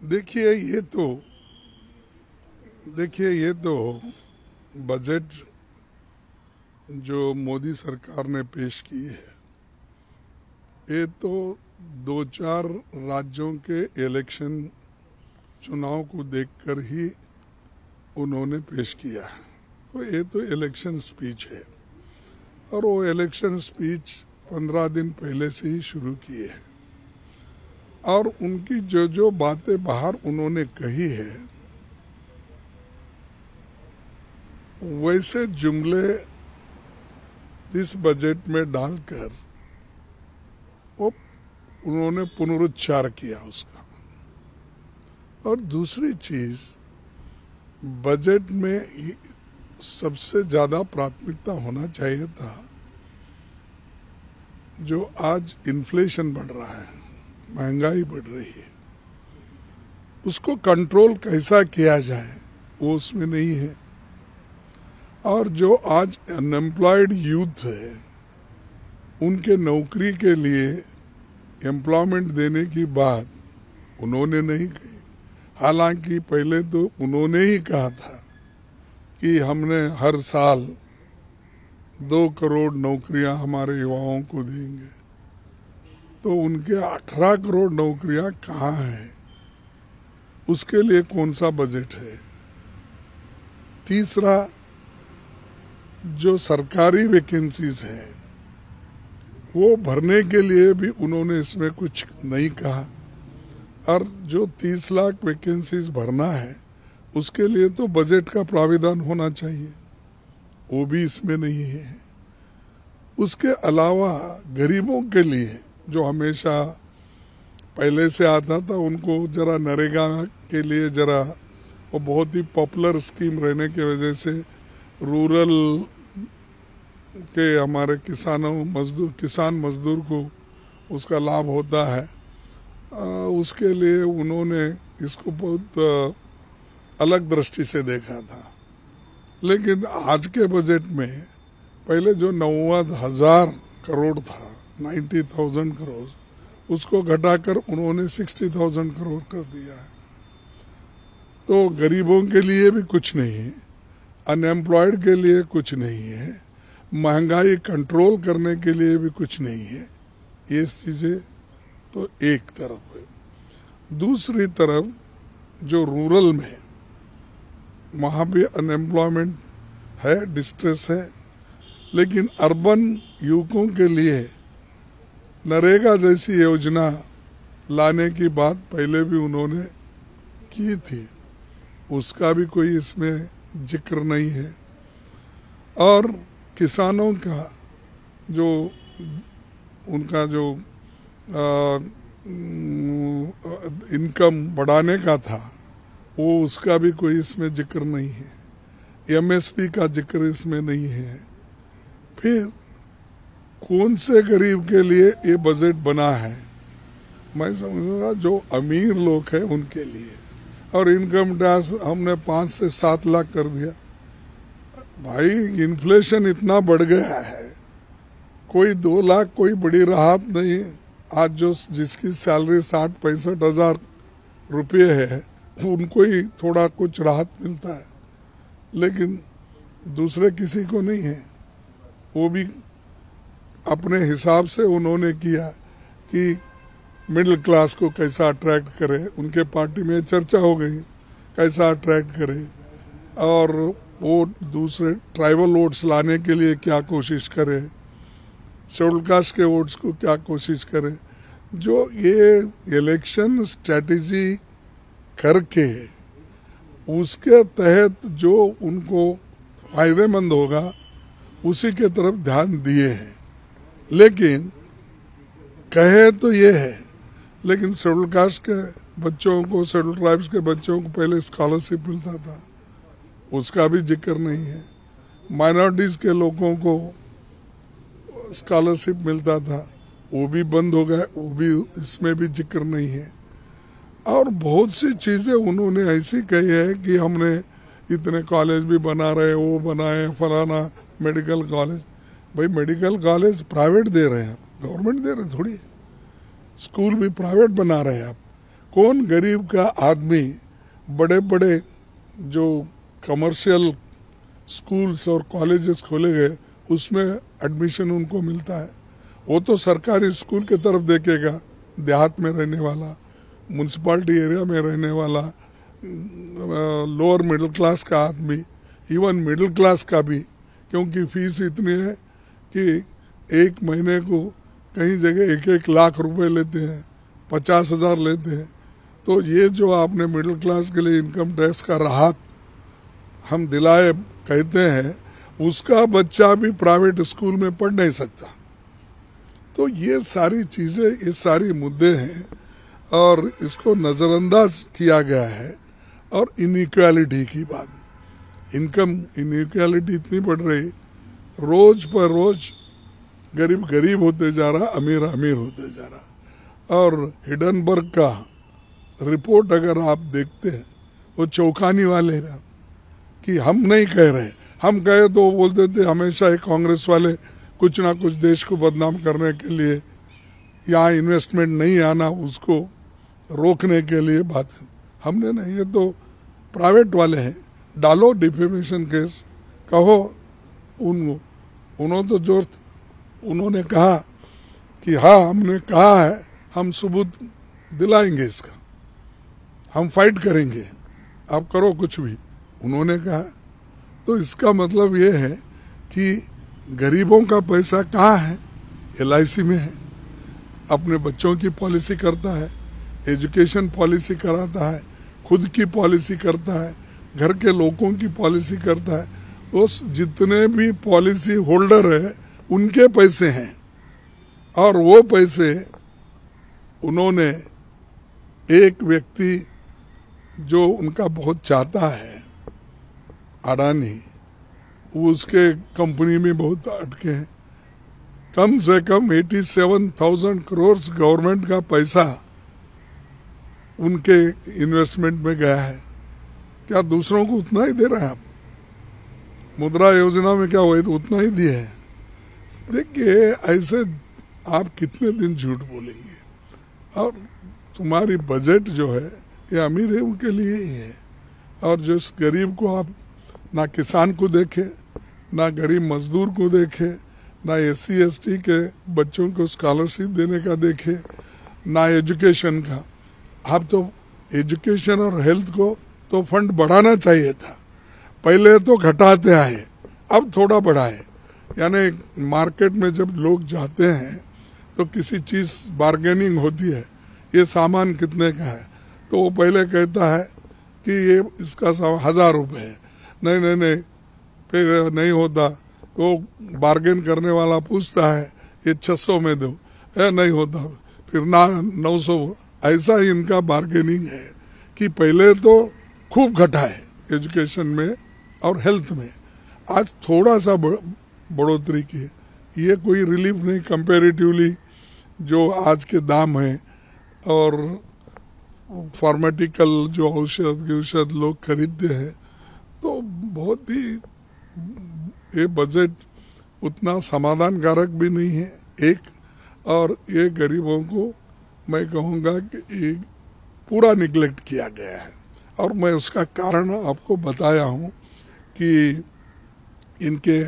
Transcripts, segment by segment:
देखिए ये तो बजट जो मोदी सरकार ने पेश की है, ये तो दो चार राज्यों के इलेक्शन चुनाव को देखकर ही उन्होंने पेश किया है। तो ये तो इलेक्शन स्पीच है और वो इलेक्शन स्पीच 15 दिन पहले से ही शुरू किए है और उनकी जो जो बातें बाहर उन्होंने कही है वैसे जुमले इस बजट में डालकर वो उन्होंने पुनरुच्चार किया उसका। और दूसरी चीज, बजट में सबसे ज्यादा प्राथमिकता होना चाहिए था जो आज इन्फ्लेशन बढ़ रहा है, महंगाई बढ़ रही है, उसको कंट्रोल कैसा किया जाए वो उसमें नहीं है। और जो आज अनएम्प्लॉयड यूथ है उनके नौकरी के लिए एम्प्लॉयमेंट देने की बात उन्होंने नहीं कही। हालांकि पहले तो उन्होंने ही कहा था कि हमने हर साल 2 करोड़ नौकरियां हमारे युवाओं को देंगे। तो उनके 18 करोड़ नौकरियां कहाँ हैं? उसके लिए कौन सा बजट है? तीसरा, जो सरकारी वैकेंसीज है वो भरने के लिए भी उन्होंने इसमें कुछ नहीं कहा। और जो 30 लाख वैकेंसीज भरना है उसके लिए तो बजट का प्राविधान होना चाहिए, वो भी इसमें नहीं है। उसके अलावा गरीबों के लिए जो हमेशा पहले से आता था, उनको जरा नरेगा के लिए जरा वो बहुत ही पॉपुलर स्कीम रहने की वजह से रूरल के हमारे किसान मजदूर को उसका लाभ होता है। उसके लिए उन्होंने इसको बहुत अलग दृष्टि से देखा था। लेकिन आज के बजट में पहले जो 90,000 करोड़ था, 90,000 करोड़, उसको घटाकर उन्होंने 60,000 करोड़ कर दिया है। तो गरीबों के लिए भी कुछ नहीं है, अनएम्प्लॉयड के लिए कुछ नहीं है, महंगाई कंट्रोल करने के लिए भी कुछ नहीं है। ये चीजें तो एक तरफ है। दूसरी तरफ जो रूरल में वहां भी अनएम्प्लॉयमेंट है, डिस्ट्रेस है, लेकिन अर्बन युवकों के लिए नरेगा जैसी योजना लाने की बात पहले भी उन्होंने की थी, उसका भी कोई इसमें जिक्र नहीं है। और किसानों का जो उनका जो इनकम बढ़ाने का था वो उसका भी कोई इसमें जिक्र नहीं है। एमएसपी का जिक्र इसमें नहीं है। फिर कौन से गरीब के लिए ये बजट बना है? मैं समझूंगा जो अमीर लोग हैं उनके लिए। और इनकम टैक्स हमने 5 से 7 लाख कर दिया। भाई, इन्फ्लेशन इतना बढ़ गया है, कोई 2 लाख कोई बड़ी राहत नहीं। आज जो जिसकी सैलरी 60-65 हजार रुपये है उनको ही थोड़ा कुछ राहत मिलता है, लेकिन दूसरे किसी को नहीं है। वो भी अपने हिसाब से उन्होंने किया कि मिडिल क्लास को कैसा अट्रैक्ट करे। उनके पार्टी में चर्चा हो गई कैसा अट्रैक्ट करे, और वो दूसरे ट्राइबल वोट्स लाने के लिए क्या कोशिश करे, शेड्यूल कास्ट के वोट्स को क्या कोशिश करे। जो ये इलेक्शन स्ट्रेटेजी करके उसके तहत जो उनको फायदेमंद होगा उसी के तरफ ध्यान दिए हैं। लेकिन कहे तो ये है, लेकिन शेड्यूल कास्ट के बच्चों को, शेड्यूल ट्राइब्स के बच्चों को पहले स्कॉलरशिप मिलता था, उसका भी जिक्र नहीं है। माइनॉरिटीज के लोगों को स्कॉलरशिप मिलता था, वो भी बंद हो गया, वो भी इसमें भी जिक्र नहीं है। और बहुत सी चीजें उन्होंने ऐसी कही है कि हमने इतने कॉलेज भी बना रहे, वो बनाए, फलाना मेडिकल कॉलेज। भाई, मेडिकल कॉलेज प्राइवेट दे रहे हैं, गवर्नमेंट दे रहे थोड़ी है। स्कूल भी प्राइवेट बना रहे हैं आप। कौन गरीब का आदमी बड़े बड़े जो कमर्शियल स्कूल्स और कॉलेजेस खोले गए उसमें एडमिशन उनको मिलता है? वो तो सरकारी स्कूल की तरफ देखेगा, देहात में रहने वाला, म्यूनसिपालिटी एरिया में रहने वाला, लोअर मिडिल क्लास का आदमी, इवन मिडिल क्लास का भी, क्योंकि फीस इतनी है कि एक महीने को कई जगह 1-1 लाख रुपए लेते हैं, 50,000 लेते हैं। तो ये जो आपने मिडिल क्लास के लिए इनकम टैक्स का राहत हम दिलाए कहते हैं, उसका बच्चा भी प्राइवेट स्कूल में पढ़ नहीं सकता। तो ये सारी चीज़ें, ये सारी मुद्दे हैं और इसको नज़रअंदाज किया गया है। और इनइक्वालिटी की बात, इनकम इनइक्वालिटी इतनी बढ़ रही, रोज पर रोज गरीब गरीब होते जा रहा, अमीर अमीर होते जा रहा। और हिडनबर्ग का रिपोर्ट अगर आप देखते हैं, वो चौंकाने वाले रहा कि हम नहीं कह रहे, हम कहे तो वो बोलते थे हमेशा ही कांग्रेस वाले कुछ ना कुछ देश को बदनाम करने के लिए, यहाँ इन्वेस्टमेंट नहीं आना उसको रोकने के लिए बात कर। हमने नहीं, ये तो प्राइवेट वाले हैं, डालो डिफेमेशन केस, कहो। उन्होंने तो जोर, उन्होंने कहा कि हाँ हमने कहा है, हम सबूत दिलाएंगे इसका, हम फाइट करेंगे, आप करो कुछ भी, उन्होंने कहा। तो इसका मतलब ये है कि गरीबों का पैसा कहाँ है? LIC में है, अपने बच्चों की पॉलिसी करता है, एजुकेशन पॉलिसी कराता है, खुद की पॉलिसी करता है, घर के लोगों की पॉलिसी करता है। उस जितने भी पॉलिसी होल्डर है उनके पैसे हैं, और वो पैसे उन्होंने, एक व्यक्ति जो उनका बहुत चाहता है, अडानी, उसके कंपनी में बहुत अटके हैं। कम से कम 87,000 करोड़ गवर्नमेंट का पैसा उनके इन्वेस्टमेंट में गया है। क्या दूसरों को उतना ही दे रहे हैं आप? मुद्रा योजना में क्या हुआ तो उतना ही दिए है। देखिए, ऐसे आप कितने दिन झूठ बोलेंगे? और तुम्हारी बजट जो है ये अमीर है उनके लिए ही है, और जो इस गरीब को आप ना किसान को देखे, ना गरीब मजदूर को देखे, ना SC ST के बच्चों को स्कॉलरशिप देने का देखे, ना एजुकेशन का। आप तो एजुकेशन और हेल्थ को तो फंड बढ़ाना चाहिए था, पहले तो घटाते आए, अब थोड़ा बढ़ाए। यानी मार्केट में जब लोग जाते हैं तो किसी चीज़ बार्गेनिंग होती है, ये सामान कितने का है, तो वो पहले कहता है कि ये इसका 1,000 रुपये है, नहीं नहीं नहीं, फिर नहीं होता तो बार्गेन करने वाला पूछता है ये 600 में दो, नहीं होता फिर ना 900। ऐसा ही इनका बार्गेनिंग है कि पहले तो खूब घटाए एजुकेशन में और हेल्थ में, आज थोड़ा सा बढ़ोतरी की है। ये कोई रिलीफ नहीं कंपैरेटिवली जो आज के दाम हैं, और फार्माटिकल जो औषध लोग खरीदते हैं, तो बहुत ही ये बजट उतना समाधानकारक भी नहीं है एक। और ये गरीबों को मैं कहूँगा कि ये पूरा निगलेक्ट किया गया है, और मैं उसका कारण आपको बताया हूँ कि इनके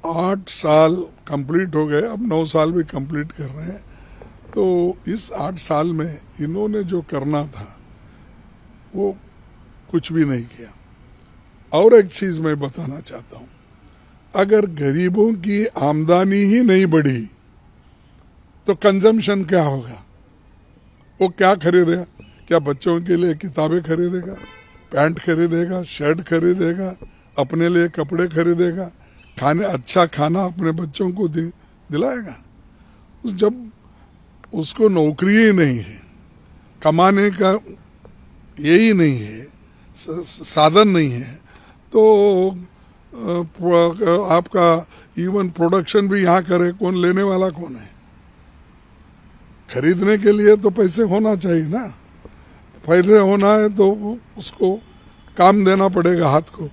8 साल कंप्लीट हो गए, अब 9 साल भी कंप्लीट कर रहे हैं। तो इस 8 साल में इन्होंने जो करना था वो कुछ भी नहीं किया। और एक चीज मैं बताना चाहता हूँ, अगर गरीबों की आमदनी ही नहीं बढ़ी तो कंजम्पशन क्या होगा? वो क्या खरीदेगा? क्या बच्चों के लिए किताबें खरीदेगा, पैंट खरीदेगा, शर्ट खरीदेगा, अपने लिए कपड़े खरीदेगा, अच्छा खाना अपने बच्चों को दिलाएगा? जब उसको नौकरी ही नहीं है, कमाने का यही नहीं है, साधन नहीं है, तो आपका इवन प्रोडक्शन भी यहाँ करे कौन? लेने वाला कौन है? खरीदने के लिए तो पैसे होना चाहिए ना, पैसे होना है तो उसको काम देना पड़ेगा हाथ को।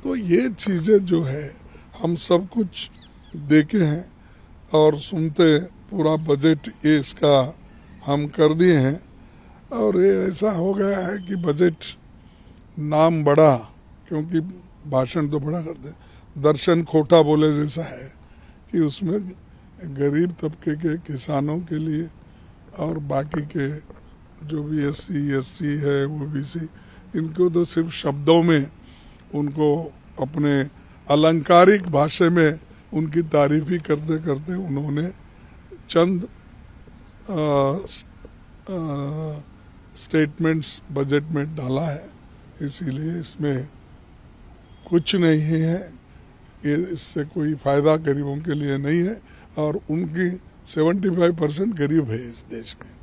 तो ये चीज़ें जो है हम सब कुछ देखे हैं और सुनते, पूरा बजट ये इसका हम कर दिए हैं। और ये ऐसा हो गया है कि बजट नाम बड़ा, क्योंकि भाषण तो बड़ा करते, दर्शन खोटा बोले जैसा है कि उसमें गरीब तबके के किसानों के लिए और बाकी के जो भी SC ST है OBC, इनको तो सिर्फ शब्दों में उनको अपने अलंकारिक भाषा में उनकी तारीफ ही करते करते उन्होंने चंद स्टेटमेंट्स बजट में डाला है। इसीलिए इसमें कुछ नहीं है, इससे कोई फायदा गरीबों के लिए नहीं है और उनकी 75% गरीब है इस देश में।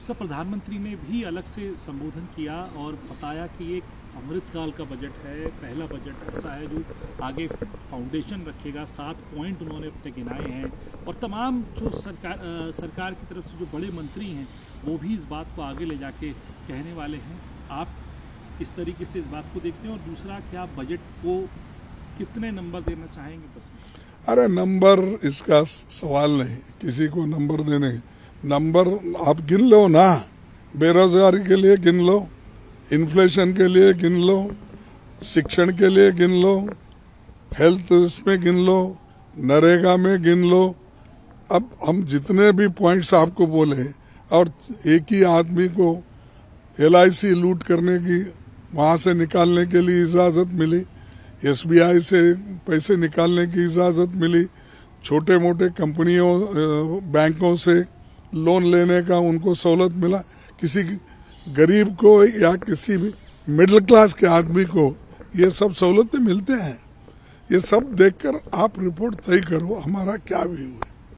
सब प्रधानमंत्री ने भी अलग से संबोधन किया और बताया कि एक अमृतकाल का बजट है, पहला बजट ऐसा है जो आगे फाउंडेशन रखेगा। 7 पॉइंट उन्होंने अपने गिनाए हैं और तमाम जो सरकार की तरफ से जो बड़े मंत्री हैं वो भी इस बात को आगे ले जाके कहने वाले हैं। आप इस तरीके से इस बात को देखते हैं? और दूसरा, कि आप बजट को कितने नंबर देना चाहेंगे? बस अरे नंबर इसका सवाल नहीं, किसी को नंबर देने, नंबर आप गिन लो ना, बेरोजगारी के लिए गिन लो, इन्फ्लेशन के लिए गिन लो, शिक्षण के लिए गिन लो, हेल्थ इसमें गिन लो, नरेगा में गिन लो। अब हम जितने भी पॉइंट्स आपको बोले, और एक ही आदमी को LIC लूट करने की, वहां से निकालने के लिए इजाजत मिली, SBI से पैसे निकालने की इजाजत मिली, छोटे मोटे कंपनियों बैंकों से लोन लेने का उनको सहूलत मिला, किसी गरीब को या किसी भी मिडिल क्लास के आदमी को ये सब सहूलतें मिलते हैं। ये सब देखकर आप रिपोर्ट तय करो हमारा क्या व्यू है।